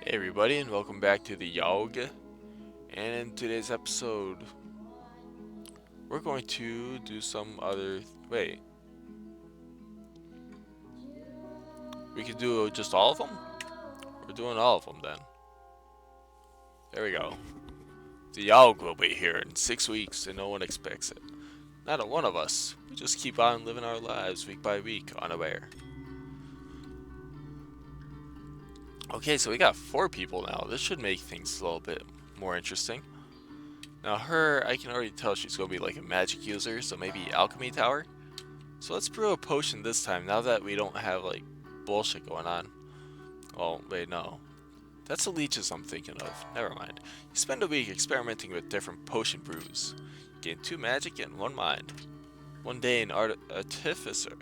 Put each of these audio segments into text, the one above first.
Hey everybody, and welcome back to the Yawhg. And in today's episode, we're going to do some other. Wait, we could do just all of them? We're doing all of them then. There we go. The Yawhg will be here in 6 weeks, and no one expects it. Not a one of us. We just keep on living our lives week by week, unaware. Okay, so we got 4 people now. This should make things a little bit more interesting. Now, her, I can already tell she's going to be like a magic user, so maybe Alchemy Tower. So let's brew a potion this time, now that we don't have, like, bullshit going on. Oh, wait, no. That's the leeches I'm thinking of. Never mind. You spend a week experimenting with different potion brews. You gain 2 magic and 1 mind. One day, an artificer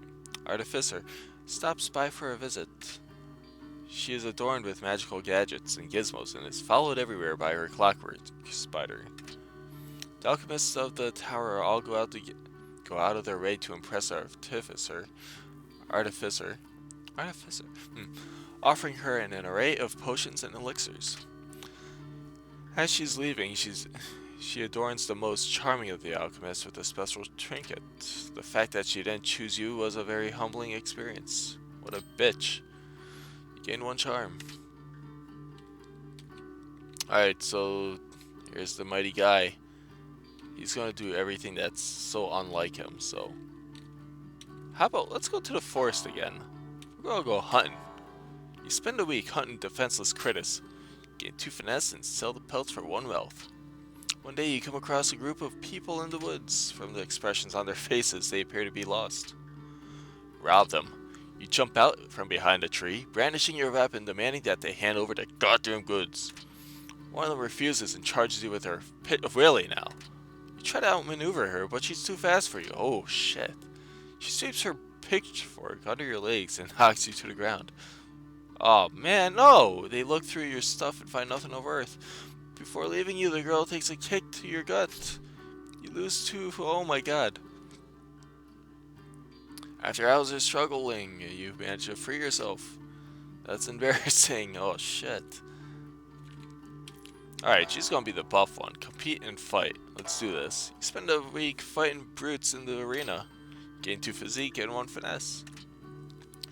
stops by for a visit. She is adorned with magical gadgets and gizmos and is followed everywhere by her clockwork spider. The alchemists of the tower all go out of their way to impress our artificer, offering her an array of potions and elixirs. As she's leaving, she adorns the most charming of the alchemists with a special trinket. The fact that she didn't choose you was a very humbling experience. What a bitch. You gain 1 charm. Alright, so here's the mighty guy. He's gonna do everything that's so unlike him, so. How about let's go to the forest again? We're gonna go hunting. You spend a week hunting defenseless critters. Gain 2 finesse and sell the pelts for 1 wealth. One day you come across a group of people in the woods. From the expressions on their faces, they appear to be lost. Rob them. You jump out from behind a tree, brandishing your weapon, demanding that they hand over their goddamn goods. One of them refuses and charges you with her really now. You try to outmaneuver her, but she's too fast for you. Oh shit. She sweeps her pitchfork under your legs and knocks you to the ground. Oh man, no! They look through your stuff and find nothing of worth. Before leaving you, the girl takes a kick to your gut. You lose 2. Oh my god. After hours of struggling, you manage to free yourself. That's embarrassing. Oh shit. Alright, she's gonna be the buff one. Compete and fight. Let's do this. You spend a week fighting brutes in the arena. Gain 2 physique and 1 finesse.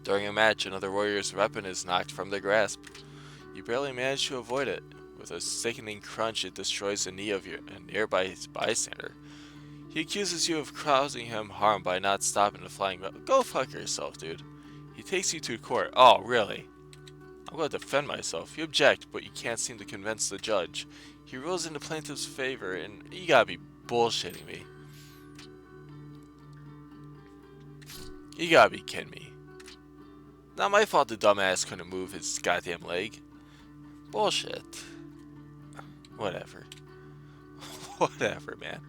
During a match, another warrior's weapon is knocked from their grasp. You barely manage to avoid it. With a sickening crunch, it destroys the knee of a nearby bystander. He accuses you of causing him harm by not stopping the flying weapon. Go fuck yourself, dude. He takes you to court. Oh, really? I'm going to defend myself. You object, but you can't seem to convince the judge. He rules in the plaintiff's favor, and you gotta be bullshitting me. You gotta be kidding me. Not my fault the dumbass couldn't move his goddamn leg. Bullshit. Whatever. Whatever, man.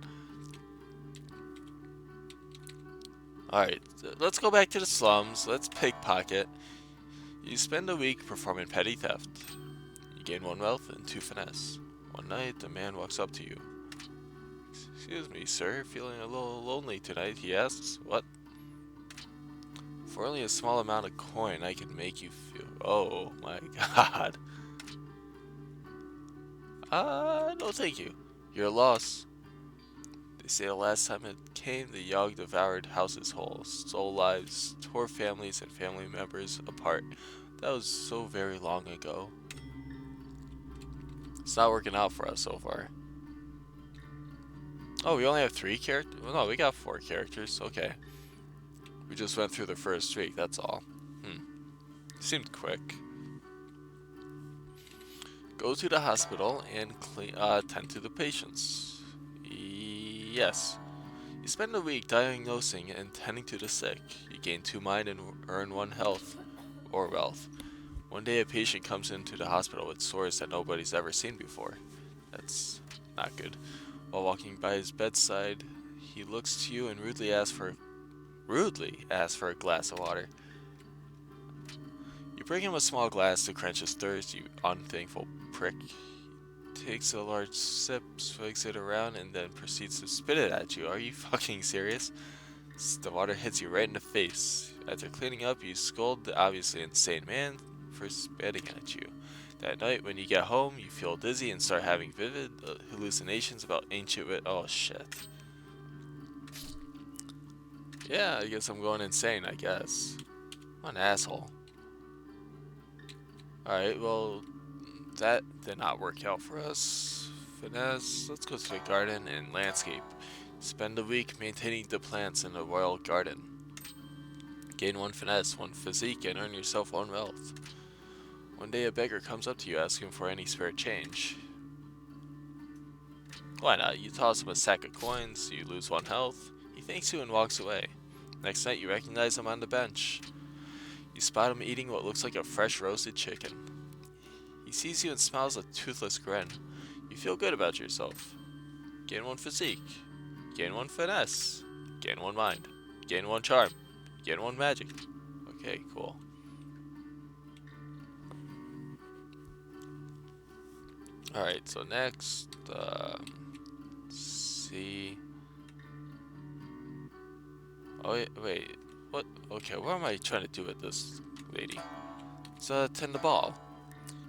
Alright, let's go back to the slums. Let's pickpocket. You spend a week performing petty theft. You gain 1 wealth and 2 finesse. One night, a man walks up to you. Excuse me, sir, feeling a little lonely tonight, he asks. What? For only a small amount of coin, I can make you feel... Oh, my god. No thank you. You're a loss. They say the last time it came, the Yawhg devoured houses whole, stole lives, tore families and family members apart. That was so very long ago. It's not working out for us so far. Oh, we only have 3 characters? Well, no, we got 4 characters. Okay. We just went through the first week, that's all. Seemed quick. Go to the hospital and tend to the patients. Yes. You spend a week diagnosing and tending to the sick. You gain 2 mind and earn 1 health or wealth. One day a patient comes into the hospital with sores that nobody's ever seen before. That's not good. While walking by his bedside, he looks to you and rudely asks for a glass of water. You bring him a small glass to quench his thirst, you unthankful prick. He takes a large sip, swigs it around, and then proceeds to spit it at you. Are you fucking serious? The water hits you right in the face. After cleaning up, you scold the obviously insane man for spitting at you. That night, when you get home, you feel dizzy and start having vivid hallucinations about ancient oh shit. Yeah, I guess I'm going insane, I guess. I'm an asshole. Alright, well, that did not work out for us. Finesse, let's go to the garden and landscape. Spend a week maintaining the plants in the royal garden. Gain 1 finesse, 1 physique, and earn yourself 1 wealth. One day a beggar comes up to you asking for any spare change. Why not? You toss him a sack of coins, you lose 1 health, he thanks you and walks away. Next night you recognize him on the bench. You spot him eating what looks like a fresh roasted chicken. He sees you and smiles a toothless grin. You feel good about yourself. Gain 1 physique. Gain 1 finesse. Gain 1 mind. Gain 1 charm. Gain 1 magic. Okay, cool. Alright, so next, let's see. Oh, wait, what? Okay, what am I trying to do with this lady? Let's attend the ball.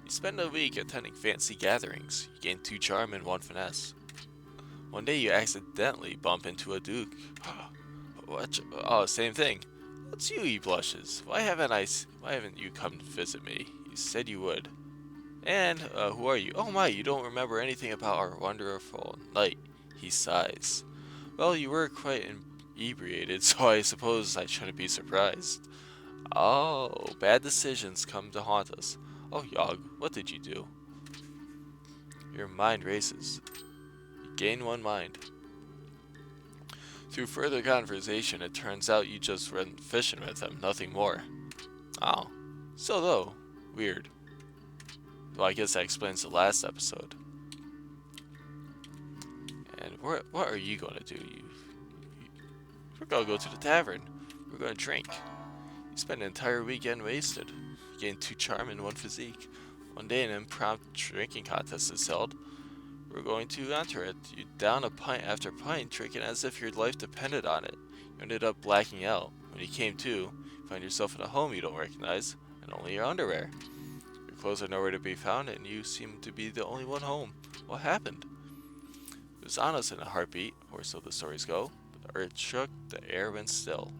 You spend a week attending fancy gatherings. You gain 2 charm and 1 finesse. One day you accidentally bump into a duke. What? Oh, same thing. What's you? He blushes. Why haven't you come to visit me? You said you would. And, who are you? Oh my, you don't remember anything about our wonderful night. He sighs. Well, you were quite inebriated, so I suppose I shouldn't be surprised. Oh, bad decisions come to haunt us. Oh, Yawhg, what did you do? Your mind races. You gain 1 mind. Through further conversation, it turns out you just went fishing with him, nothing more. Oh, so though, weird. Well, I guess that explains the last episode. And what are you going to do? We're going to go to the tavern. We're going to drink. You spend an entire weekend wasted. You gain 2 charm and 1 physique. One day an impromptu drinking contest is held. We're going to enter it. You down a pint after pint, drinking as if your life depended on it. You ended up blacking out. When you came to, you find yourself in a home you don't recognize, and only your underwear. Your clothes are nowhere to be found, and you seem to be the only one home. What happened? It was on us in a heartbeat, or so the stories go. The earth shook, the air went still.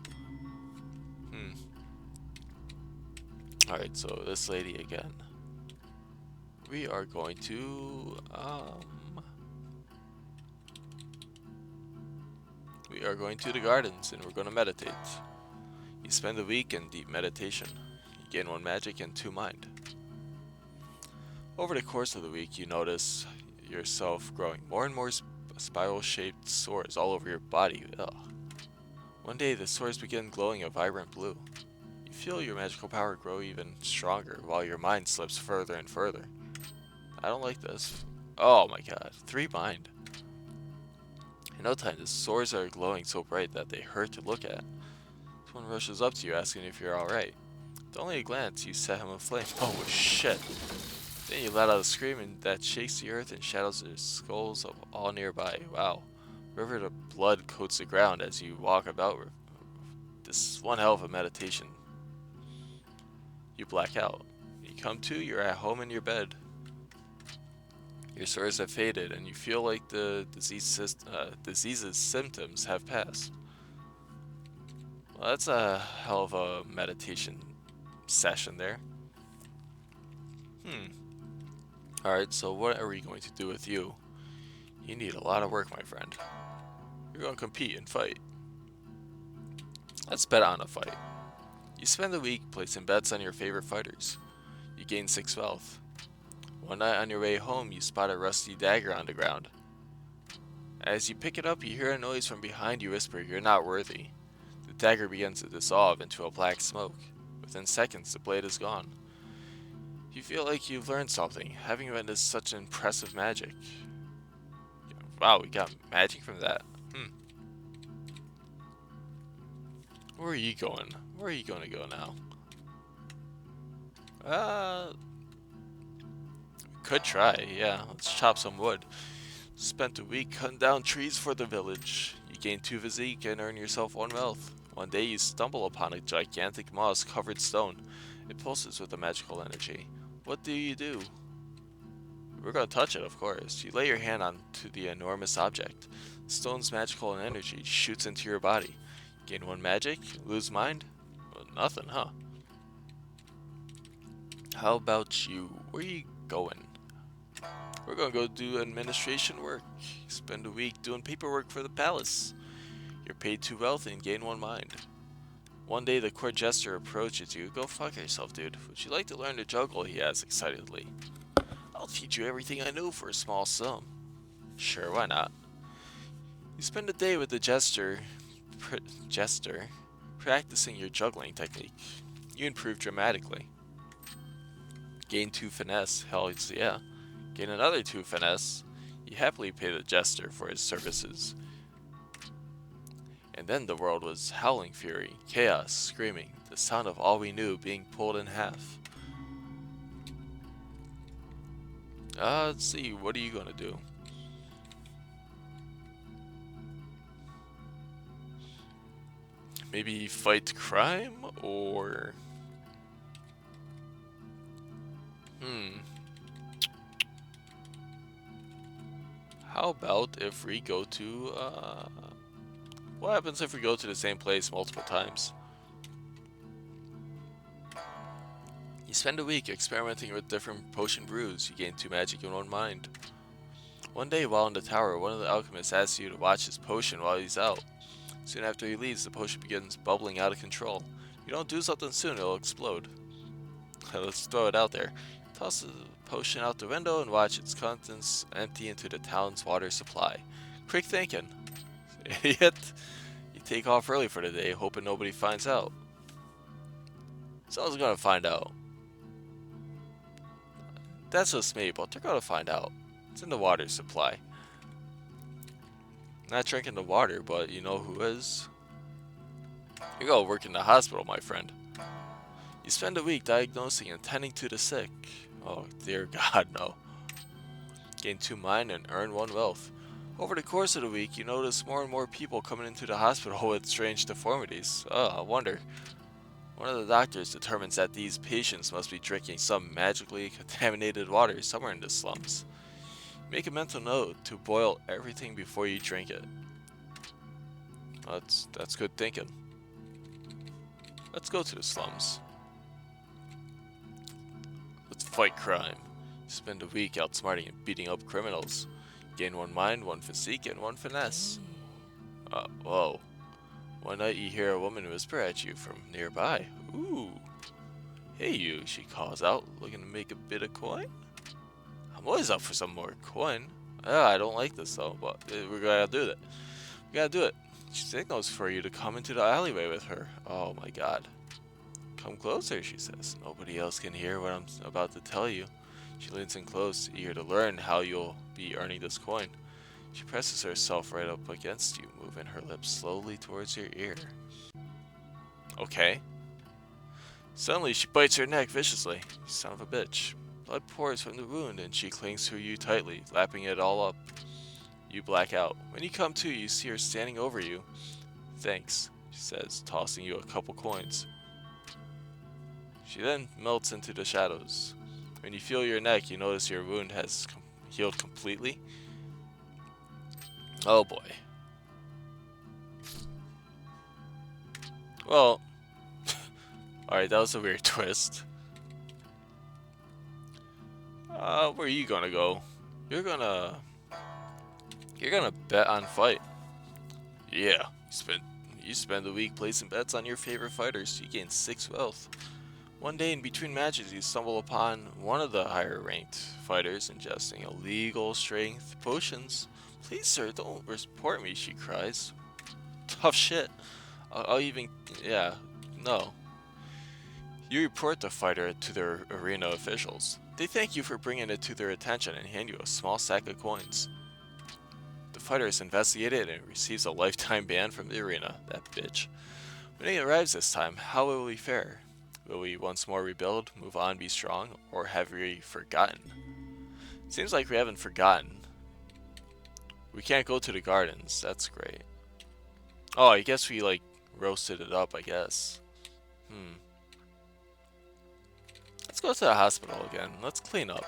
Alright, so this lady again. We are going to, we are going to the gardens, and we're going to meditate. You spend the week in deep meditation. You gain 1 magic and 2 mind. Over the course of the week, you notice yourself growing more and more spiral-shaped sores all over your body. Ugh. One day, the sores begin glowing a vibrant blue. You feel your magical power grow even stronger, while your mind slips further and further. I don't like this. Oh my god, 3 mind. In no time, the sores are glowing so bright that they hurt to look at. Someone rushes up to you asking if you're alright. With only a glance, you set him aflame. Oh shit. Then you let out a scream that shakes the earth and shatters the skulls of all nearby. Wow. River of blood coats the ground as you walk about. This is one hell of a meditation. You black out. When you come to, you're at home in your bed. Your sores have faded, and you feel like the disease's symptoms have passed. Well, that's a hell of a meditation session there. Alright, so what are we going to do with you? You need a lot of work, my friend. You're going to compete and fight. Let's bet on a fight. You spend the week placing bets on your favorite fighters. You gain 6 wealth. One night on your way home, you spot a rusty dagger on the ground. As you pick it up, you hear a noise from behind you whisper, "You're not worthy." The dagger begins to dissolve into a black smoke. Within seconds, the blade is gone. You feel like you've learned something, having witnessed such impressive magic. Wow, we got magic from that. Where are you going? Where are you going to go now? Could try, yeah. Let's chop some wood. Spent a week cutting down trees for the village. You gain 2 physique and earn yourself 1 wealth. One day you stumble upon a gigantic moss-covered stone. It pulses with a magical energy. What do you do? We're gonna touch it, of course. You lay your hand onto the enormous object. The stone's magical energy shoots into your body. Gain 1 magic, lose mind? Well, nothing, huh? How about you? Where are you going? We're gonna go do administration work. Spend a week doing paperwork for the palace. You're paid 2 wealth and gain 1 mind. One day the court jester approaches you. Go fuck yourself, dude. Would you like to learn to juggle? He asks excitedly. I'll teach you everything I know for a small sum. Sure, why not? You spend a day with the jester, practicing your juggling technique. You improve dramatically. Gain 2 finesse. Hell yeah. Gain another 2 finesse. You happily pay the jester for his services. And then the world was howling fury, chaos, screaming, the sound of all we knew being pulled in half. Let's see, what are you gonna do? Maybe fight crime, or... How about if we go to, what happens if we go to the same place multiple times? You spend a week experimenting with different potion brews. You gain 2 magic and 1 mind. One day while in the tower, one of the alchemists asks you to watch his potion while he's out. Soon after he leaves, the potion begins bubbling out of control. If you don't do something soon, it'll explode. Let's throw it out there. Toss the potion out the window and watch its contents empty into the town's water supply. Quick thinking. Idiot. You take off early for the day, hoping nobody finds out. Someone's gonna find out. That's just me, but they're gonna find out. It's in the water supply. Not drinking the water, but you know who is? You go work in the hospital, my friend. You spend a week diagnosing and tending to the sick. Oh, dear God, no. Gain 2 mind and earn 1 wealth. Over the course of the week, you notice more and more people coming into the hospital with strange deformities. Oh, I wonder. One of the doctors determines that these patients must be drinking some magically contaminated water somewhere in the slums. Make a mental note to boil everything before you drink it. That's good thinking. Let's go to the slums. Let's fight crime. Spend a week outsmarting and beating up criminals. Gain 1 mind, 1 physique, and 1 finesse. Whoa. One night you hear a woman whisper at you from nearby. Ooh. Hey you, she calls out, looking to make a bit of coin? I'm always up for some more coin. I don't like this though, but we gotta do it. We gotta do it. She signals for you to come into the alleyway with her. Oh my god. Come closer, she says. Nobody else can hear what I'm about to tell you. She leans in close, eager to learn how you'll be earning this coin. She presses herself right up against you, moving her lips slowly towards your ear. Okay. Suddenly, she bites your neck viciously. You son of a bitch. Blood pours from the wound, and she clings to you tightly, lapping it all up. You black out. When you come to, you see her standing over you. Thanks, she says, tossing you a couple coins. She then melts into the shadows. When you feel your neck, you notice your wound has healed completely. Oh boy. Well, alright, that was a weird twist. Where are you gonna go? You're gonna bet on fight. Yeah, you spend the week placing bets on your favorite fighters. You gain 6 wealth. One day in between matches, you stumble upon one of the higher ranked fighters ingesting illegal strength potions. Please, sir, don't report me, she cries. Tough shit. No. You report the fighter to their arena officials. They thank you for bringing it to their attention and hand you a small sack of coins. The fighter is investigated and receives a lifetime ban from the arena, that bitch. When he arrives this time, how will we fare? Will we once more rebuild, move on, be strong, or have we forgotten? Seems like we haven't forgotten. We can't go to the gardens, that's great. Oh, I guess we, like, roasted it up, I guess. go to the hospital again. Let's clean up.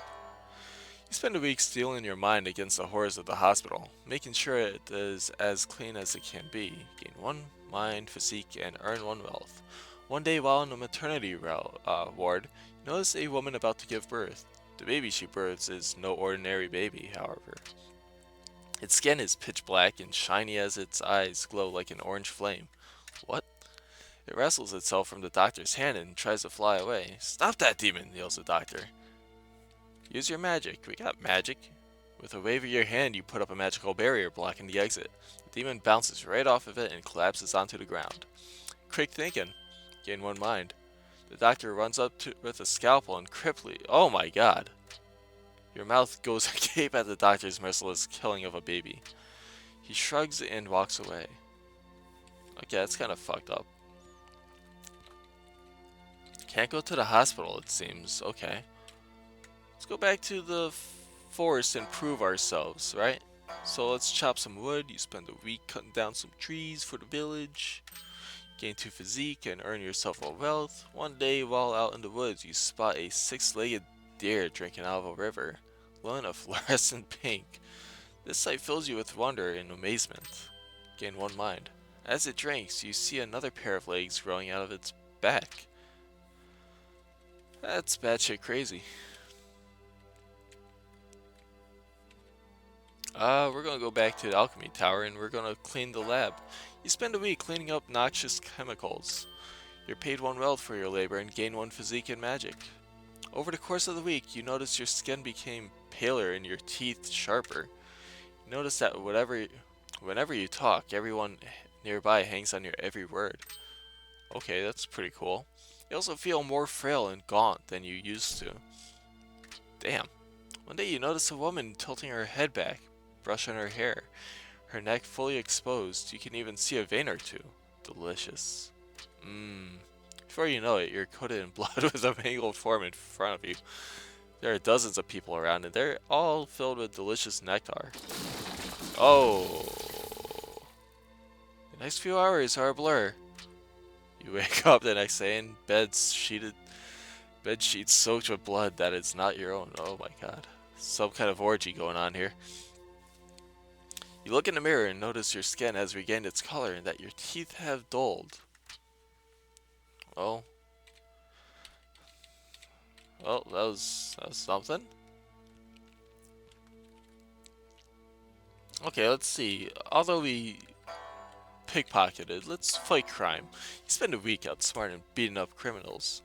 You spend a week steeling your mind against the horrors of the hospital, making sure it is as clean as it can be. Gain 1 mind, physique, and earn 1 wealth. One day while in a maternity ward, you notice a woman about to give birth. The baby she births is no ordinary baby, however. Its skin is pitch black and shiny as its eyes glow like an orange flame. What? It wrestles itself from the doctor's hand and tries to fly away. "Stop that demon!" yells the doctor. "Use your magic." "We got magic." With a wave of your hand, you put up a magical barrier blocking the exit. The demon bounces right off of it and collapses onto the ground. Quick thinking. Gain 1 mind. The doctor runs up with a scalpel and cripply. Oh my god. Your mouth goes agape at the doctor's merciless killing of a baby. He shrugs and walks away. Okay, that's kind of fucked up. Can't go to the hospital, it seems. Okay. Let's go back to the forest and prove ourselves, right? So let's chop some wood. You spend a week cutting down some trees for the village. Gain 2 physique and earn yourself a wealth. One day while out in the woods, you spot a 6-legged deer drinking out of a river, glowing a fluorescent pink. This sight fills you with wonder and amazement. Gain 1 mind. As it drinks, you see another pair of legs growing out of its back. That's batshit crazy. We're gonna go back to the alchemy tower and we're gonna clean the lab. You spend a week cleaning up noxious chemicals. You're paid 1 wealth for your labor and gain 1 physique and magic. Over the course of the week, you notice your skin became paler and your teeth sharper. You notice that whenever you talk, everyone nearby hangs on your every word. Okay, that's pretty cool. You also feel more frail and gaunt than you used to. Damn. One day you notice a woman tilting her head back, brushing her hair, her neck fully exposed. You can even see a vein or two. Delicious. Before you know it, you're coated in blood with a mangled form in front of you. There are dozens of people around and they're all filled with delicious nectar. Oh. The next few hours are a blur. You wake up the next day in bed sheets soaked with blood that is not your own. Oh my god. Some kind of orgy going on here. You look in the mirror and notice your skin has regained its color and that your teeth have dulled. Well, that was something. Okay, let's see. Although we pickpocketed, let's fight crime. You spend a week outsmarting and beating up criminals.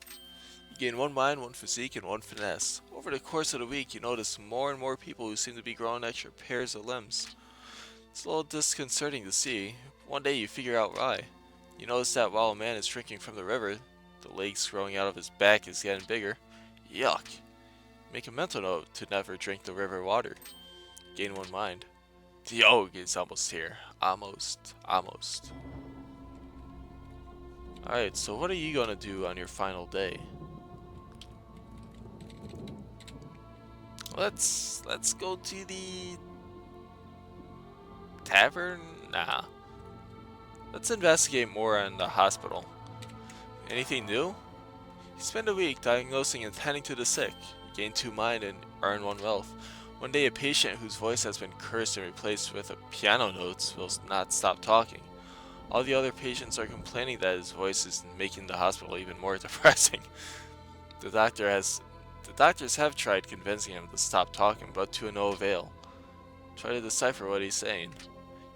You gain 1 mind, 1 physique, and 1 finesse. Over the course of the week, you notice more and more people who seem to be growing extra pairs of limbs. It's a little disconcerting to see. One day you figure out why. You notice that while a man is drinking from the river, the legs growing out of his back is getting bigger. Yuck. Make a mental note to never drink the river water. Gain 1 mind. The Yawhg is almost here. Almost. Alright, so what are you gonna do on your final day? Let's go to the tavern? Nah. Let's investigate more on the hospital. Anything new? You spend a week diagnosing and tending to the sick. You gain 2 mind and earn 1 wealth. One day a patient whose voice has been cursed and replaced with piano notes will not stop talking. All the other patients are complaining that his voice is making the hospital even more depressing. The doctors have tried convincing him to stop talking, but to no avail. Try to decipher what he's saying.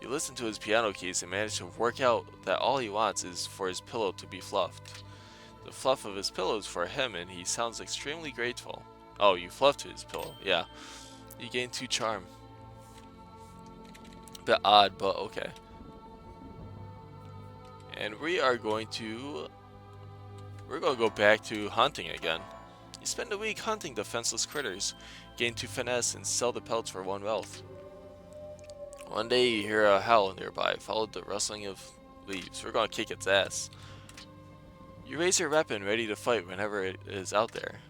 You listen to his piano keys and manage to work out that all he wants is for his pillow to be fluffed. The fluff of his pillow is for him and he sounds extremely grateful. Oh, you fluffed his pillow, yeah. You gain 2 charm. Bit odd, but okay. And we're going to go back to hunting again. You spend a week hunting defenseless critters, gain 2 finesse, and sell the pelts for 1 wealth. One day you hear a howl nearby, followed the rustling of leaves. We're gonna kick its ass. You raise your weapon, ready to fight whenever it is out there.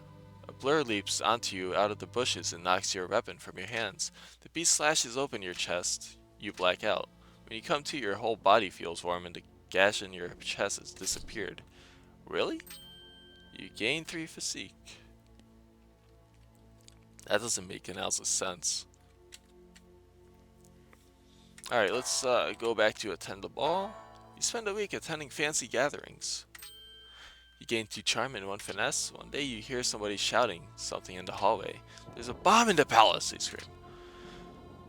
A blur leaps onto you out of the bushes and knocks your weapon from your hands. The beast slashes open your chest. You black out. When you come to, your whole body feels warm and the gash in your chest has disappeared. Really? You gain 3 physique. That doesn't make an ounce of sense. Alright, let's go back to attend the ball. You spend a week attending fancy gatherings. You gain 2 charm and 1 finesse. One day you hear somebody shouting something in the hallway. There's a bomb in the palace, they scream.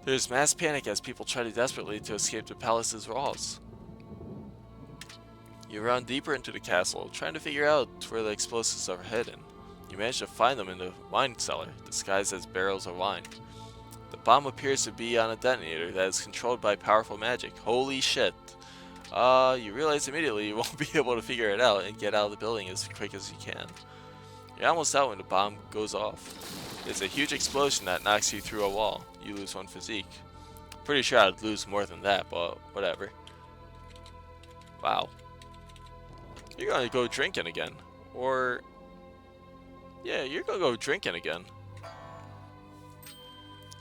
There's mass panic as people try desperately to escape the palace's walls. You run deeper into the castle, trying to figure out where the explosives are hidden. You manage to find them in the wine cellar, disguised as barrels of wine. The bomb appears to be on a detonator that is controlled by powerful magic. Holy shit. You realize immediately you won't be able to figure it out and get out of the building as quick as you can. You're almost out when the bomb goes off. It's a huge explosion that knocks you through a wall. You lose 1 physique. Pretty sure I'd lose more than that, but whatever. Wow. You're gonna go drinking again. Or... yeah, you're gonna go drinking again.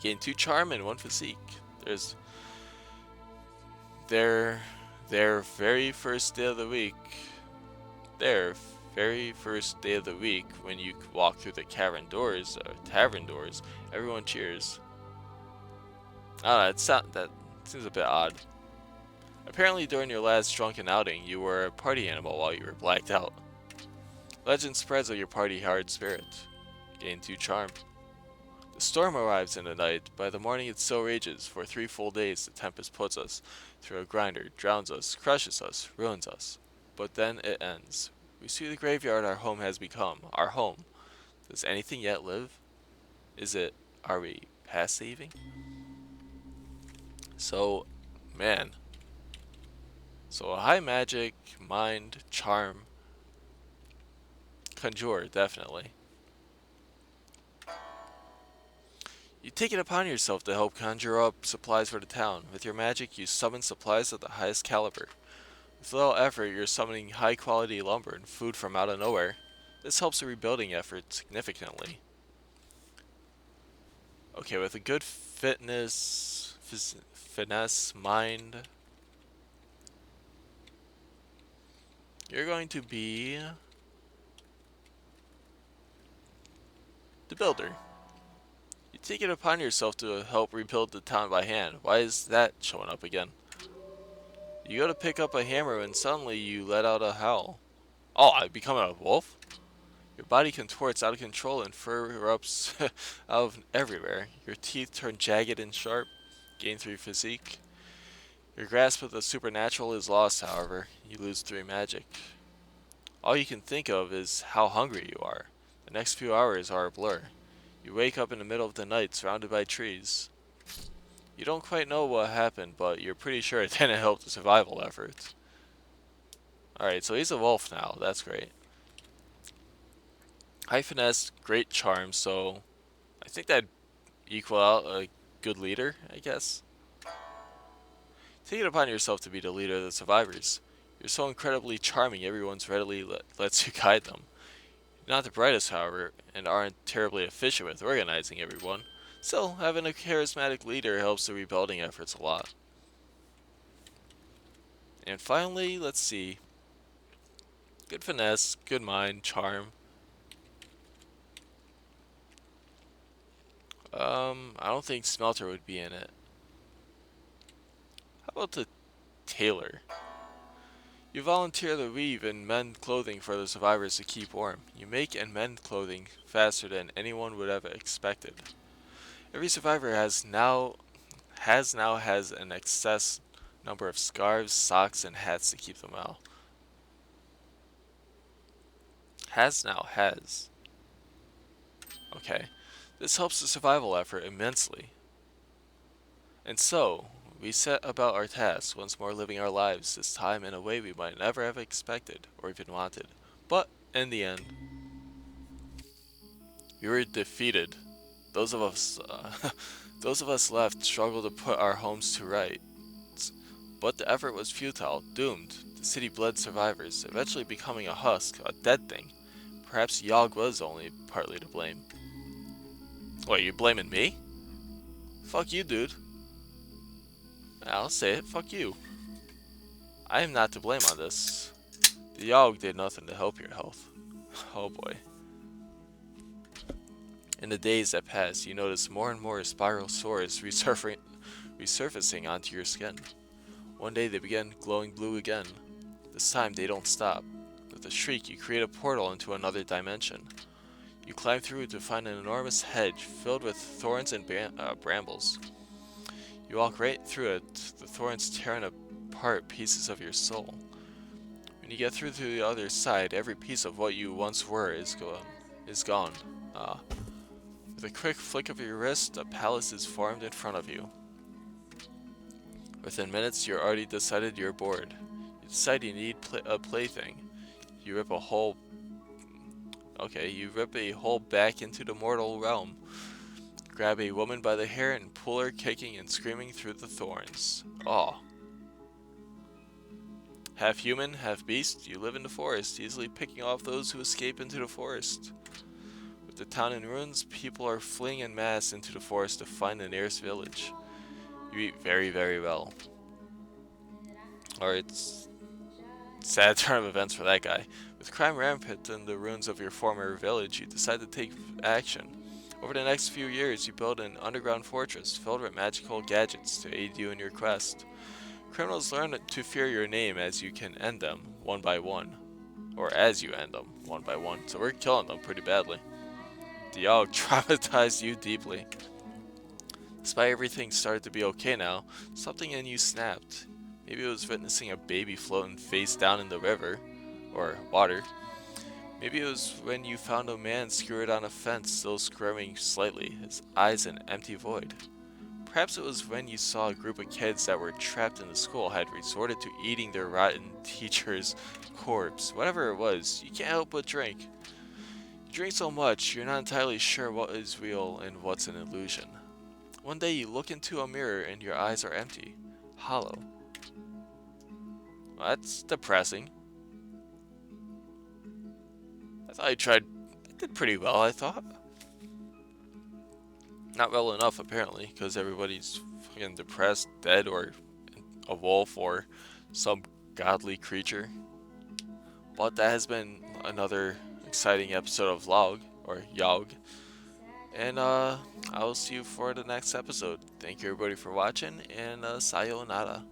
Gain 2 charm and 1 physique. There's... their very first day of the week. Their very first day of the week, when you walk through the tavern doors, everyone cheers. That seems a bit odd. Apparently during your last drunken outing, you were a party animal while you were blacked out. Legend spreads of your party hard spirit. Gain 2 charm. The storm arrives in the night. By the morning it still rages. For 3 full days the tempest puts us through a grinder, drowns us, crushes us, ruins us. But then it ends. We see the graveyard our home has become. Our home. Does anything yet live? Are we past saving? So, man. So a high magic, mind, charm, conjure, definitely. You take it upon yourself to help conjure up supplies for the town. With your magic, you summon supplies of the highest caliber. With little effort, you're summoning high-quality lumber and food from out of nowhere. This helps the rebuilding effort significantly. Okay, with a good finesse, mind, you're going to be the builder. You take it upon yourself to help rebuild the town by hand. Why is that showing up again? You go to pick up a hammer and suddenly you let out a howl. Oh, I become a wolf? Your body contorts out of control and fur erupts out of everywhere. Your teeth turn jagged and sharp. Gain 3 physique. Your grasp of the supernatural is lost, however. You lose 3 magic. All you can think of is how hungry you are. The next few hours are a blur. You wake up in the middle of the night, surrounded by trees. You don't quite know what happened, but you're pretty sure it didn't help the survival efforts. Alright, so he's a wolf now. That's great. High finesse, great charm, so I think that'd equal out a good leader, I guess. Take it upon yourself to be the leader of the survivors. You're so incredibly charming, everyone's readily lets you guide them. You're not the brightest, however, and aren't terribly efficient with organizing everyone. Still, having a charismatic leader helps the rebuilding efforts a lot. And finally, let's see. Good finesse, good mind, charm. I don't think smelter would be in it. How about the tailor? You volunteer to weave and mend clothing for the survivors to keep warm. You make and mend clothing faster than anyone would have expected. Every survivor has an excess number of scarves, socks, and hats to keep them well. Has. Okay. This helps the survival effort immensely. And so, we set about our task, once more living our lives, this time in a way we might never have expected or even wanted. But, in the end, we were defeated. Those of us left struggled to put our homes to rights. But the effort was futile, doomed. The city bled survivors, eventually becoming a husk, a dead thing. Perhaps Yawhg was only partly to blame. What, you blaming me? Fuck you, dude. I'll say it, fuck you. I am not to blame on this. The Yawhg did nothing to help your health. Oh boy. In the days that pass, you notice more and more spiral sores resurfacing onto your skin. One day they begin glowing blue again. This time they don't stop. With a shriek, you create a portal into another dimension. You climb through to find an enormous hedge filled with thorns and brambles. You walk right through it, the thorns tearing apart pieces of your soul. When you get through to the other side, every piece of what you once were is gone. Uh, with a quick flick of your wrist, a palace is formed in front of you. Within minutes, you're already decided you're bored. You decide you need a plaything. You rip a hole. Okay, you rip a hole back into the mortal realm. Grab a woman by the hair and pull her kicking and screaming through the thorns. Aw. Half human, half beast, you live in the forest, easily picking off those who escape into the forest. With the town in ruins, people are fleeing en masse into the forest to find the nearest village. You eat very, very well. Or it's sad turn of events for that guy. With crime rampant in the ruins of your former village, you decide to take action. Over the next few years, you build an underground fortress filled with magical gadgets to aid you in your quest. Criminals learn to fear your name as you can end them one by one. Or as you end them one by one. So we're killing them pretty badly. The Yawhg traumatized you deeply. Despite everything started to be okay now, something in you snapped. Maybe it was witnessing a baby floating face down in the river, or water. Maybe it was when you found a man skewered on a fence, still squirming slightly, his eyes an empty void. Perhaps it was when you saw a group of kids that were trapped in the school had resorted to eating their rotten teacher's corpse. Whatever it was, you can't help but drink. You drink so much, you're not entirely sure what is real and what's an illusion. One day you look into a mirror and your eyes are empty, hollow. Well, that's depressing. I did pretty well, I thought. Not well enough, apparently, because everybody's fucking depressed, dead, or a wolf, or some godly creature. But that has been another exciting episode of Yawhg. And I will see you for the next episode. Thank you everybody for watching, and sayonara.